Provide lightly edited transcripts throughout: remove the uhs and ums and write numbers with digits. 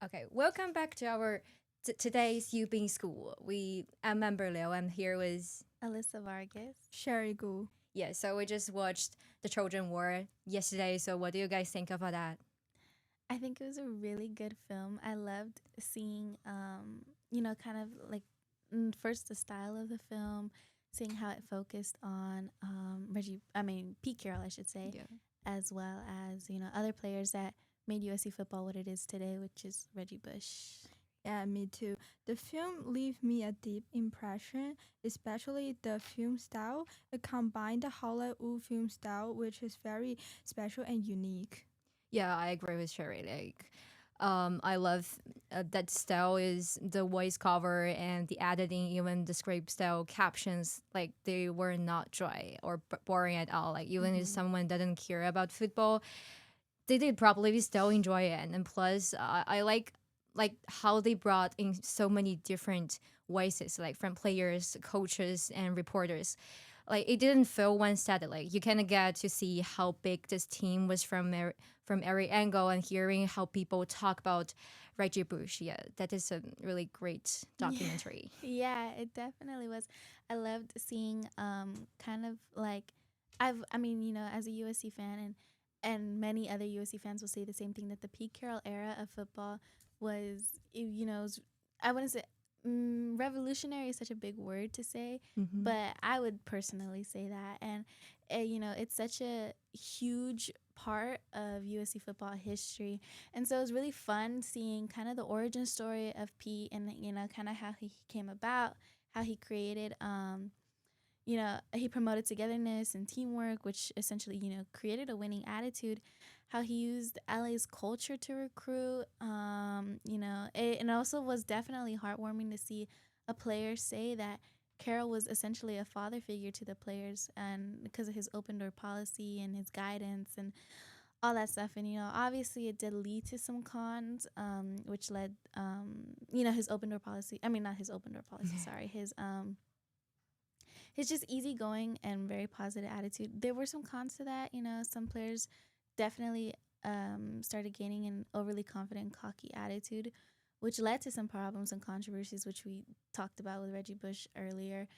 Okay, welcome back to our today's You Being School. I'm member Leo. I'm here with Alyssa Vargas. Sherry Gu. yeah. So we just watched the Trojan War yesterday. So what do you guys think about that? I think it was a really good film. I loved seeing, kind of like first the style of the film, seeing how it focused on Pete Carroll, I should say, Yeah. as well as, other players that made USC football what it is today, which is Reggie Bush. Yeah, me too. The film left me a deep impression, especially the film style. It combined the Hollywood film style, which is very special and unique. Yeah, I agree with Sherry. I love that style is the voice cover and the editing, even the script style captions. Like they were not dry or boring at all. Like even if Mm-hmm. someone doesn't care about football, they did probably still enjoy it. And plus, I like how they brought in so many different voices, like from players, coaches, and reporters. Like it didn't feel one-sided. Like you kind of get to see how big this team was from every angle, and hearing how people talk about Reggie Bush. Yeah, that is a really great Yeah. documentary. Yeah, it definitely was. I loved seeing kind of like as a USC fan and many other USC fans will say the same thing that the Pete Carroll era of football was I wouldn't say revolutionary is such a big word to say, Mm-hmm. but I would personally say that. And it's such a huge part of USC football history, and so it was really fun seeing kind of the origin story of Pete and kind of how he came about, how he created he promoted togetherness and teamwork, which essentially, created a winning attitude. How he used LA's culture to recruit. And also was definitely heartwarming to see a player say that Carroll was essentially a father figure to the players, and because of his open door policy and his guidance and all that stuff. And obviously it did lead to some cons, which led his open door policy. I mean, not his open door policy. Sorry, his just easygoing and very positive attitude. There were some cons to that. Some players definitely started gaining an overly confident, cocky attitude, which led to some problems and controversies, which we talked about with Reggie Bush earlier.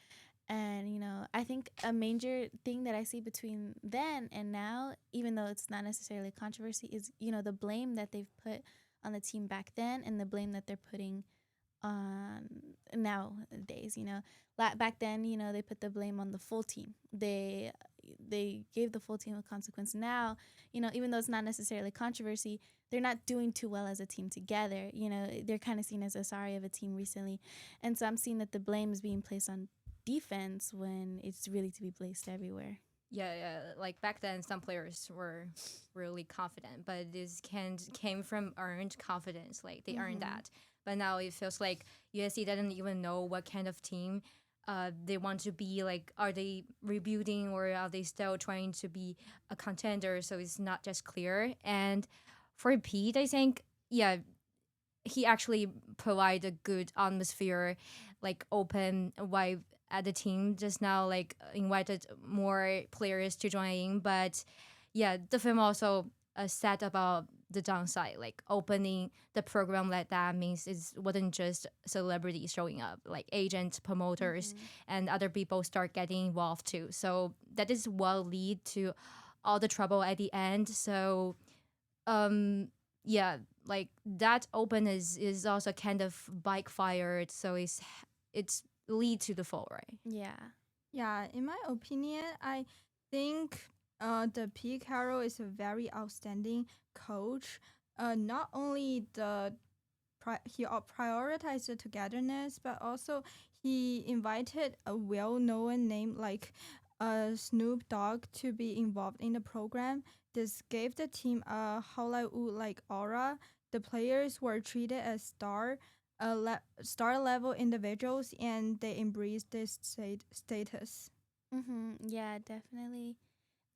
And, I think a major thing that I see between then and now, even though it's not necessarily a controversy, is, the blame that they've put on the team back then and the blame that they're putting on nowadays. Back then, they put the blame on the full team. They gave the full team a consequence. Now, even though it's not necessarily controversy, they're not doing too well as a team together. They're kind of seen as a sorry of a team recently, and so I'm seeing that the blame is being placed on defense when it's really to be placed everywhere. Yeah, yeah. Like back then, some players were really confident, but this came from earned confidence. Like they earned Mm-hmm. that. But now it feels like USC doesn't even know what kind of team they want to be. Like, are they rebuilding or are they still trying to be a contender? So it's not just clear. And for Pete, I think, yeah, he actually provide a good atmosphere, like open vibe at the team. Just now, like invited more players to join in, but yeah, the film also said about the downside, like opening the program like that means it wasn't just celebrities showing up, like agents, promoters, Mm-hmm. and other people start getting involved too. So that is what lead to all the trouble at the end. So um yeah, like that openness is also kind of bike fired, so it's lead to the fall, right? Yeah. Yeah, in my opinion, I think the P. Carroll is a very outstanding coach. Not only he prioritized the togetherness, but also he invited a well-known name like Snoop Dogg to be involved in the program. This gave the team a Hollywood-like aura. The players were treated as star level individuals, and they embraced this status. Mm-hmm. Yeah, definitely.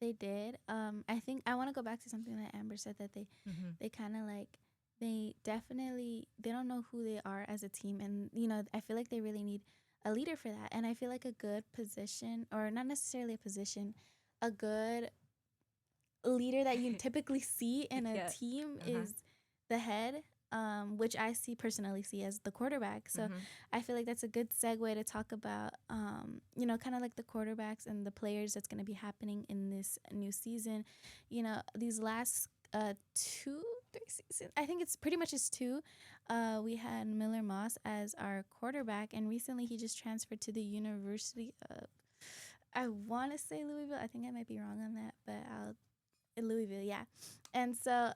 They did. I think I want to go back to something that Amber said, that Mm-hmm. they kind of like they don't know who they are as a team, and I feel like they really need a leader for that. And I feel like a good position, or not necessarily a position, a good leader that you typically see in a Yeah. team Uh-huh. is the head. which I personally see as the quarterback. So I feel like that's a good segue to talk about, kind of like the quarterbacks and the players that's going to be happening in this new season. These last 2-3 seasons, I think it's pretty much just 2. We had Miller Moss as our quarterback, and recently he just transferred to the University of, I want to say Louisville. I think I might be wrong on that, but Louisville, yeah. And so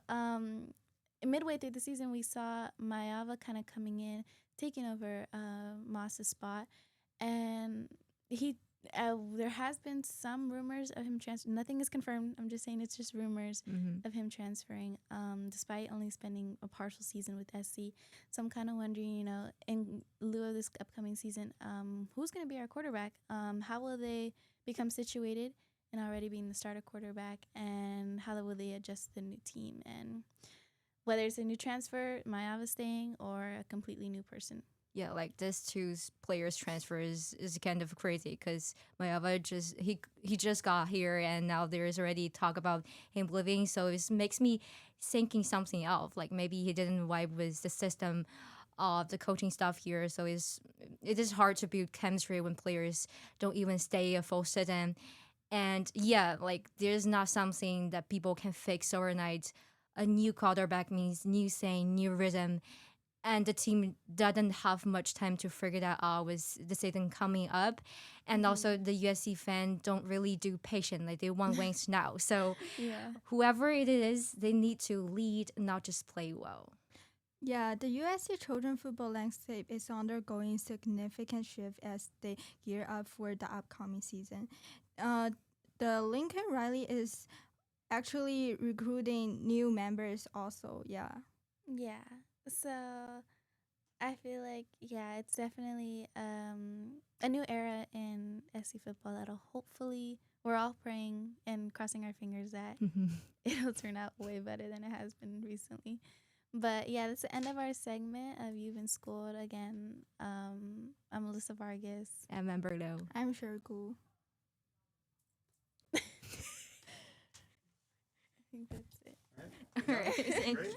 midway through the season, we saw Maeva kind of coming in, taking over Moss's spot, and there has been some rumors of him transfer. Nothing is confirmed. I'm just saying it's just rumors of him transferring, despite only spending a partial season with SC. So I'm kind of wondering, in lieu of this upcoming season, who's going to be our quarterback? How will they become situated and already being the starter quarterback, and how will they adjust to the new team, and whether it's a new transfer, Maeva staying, or a completely new person. Yeah, like this two players transfer is kind of crazy because Maeva he just got here and now there's already talk about him leaving, so it makes me thinking something else. Like maybe he didn't vibe with the system of the coaching stuff here, so it is hard to build chemistry when players don't even stay a full season. And yeah, like there's not something that people can fix overnight. A new quarterback means new thing, new rhythm, and the team doesn't have much time to figure that out with the season coming up. And also the USC fans don't really do patient, like they want wins now. So whoever it is, they need to lead, not just play well. Yeah, the USC children football landscape is undergoing significant shift as they gear up for the upcoming season. The Lincoln Riley is actually recruiting new members also, yeah. Yeah. So I feel like, it's definitely a new era in SC football that'll hopefully, we're all praying and crossing our fingers that it'll turn out way better than it has been recently. But yeah, that's the end of our segment of You've Been Schooled. Again, I'm Alyssa Vargas. I'm Amberlo. I'm sure cool. I think that's it. All right. Thank you.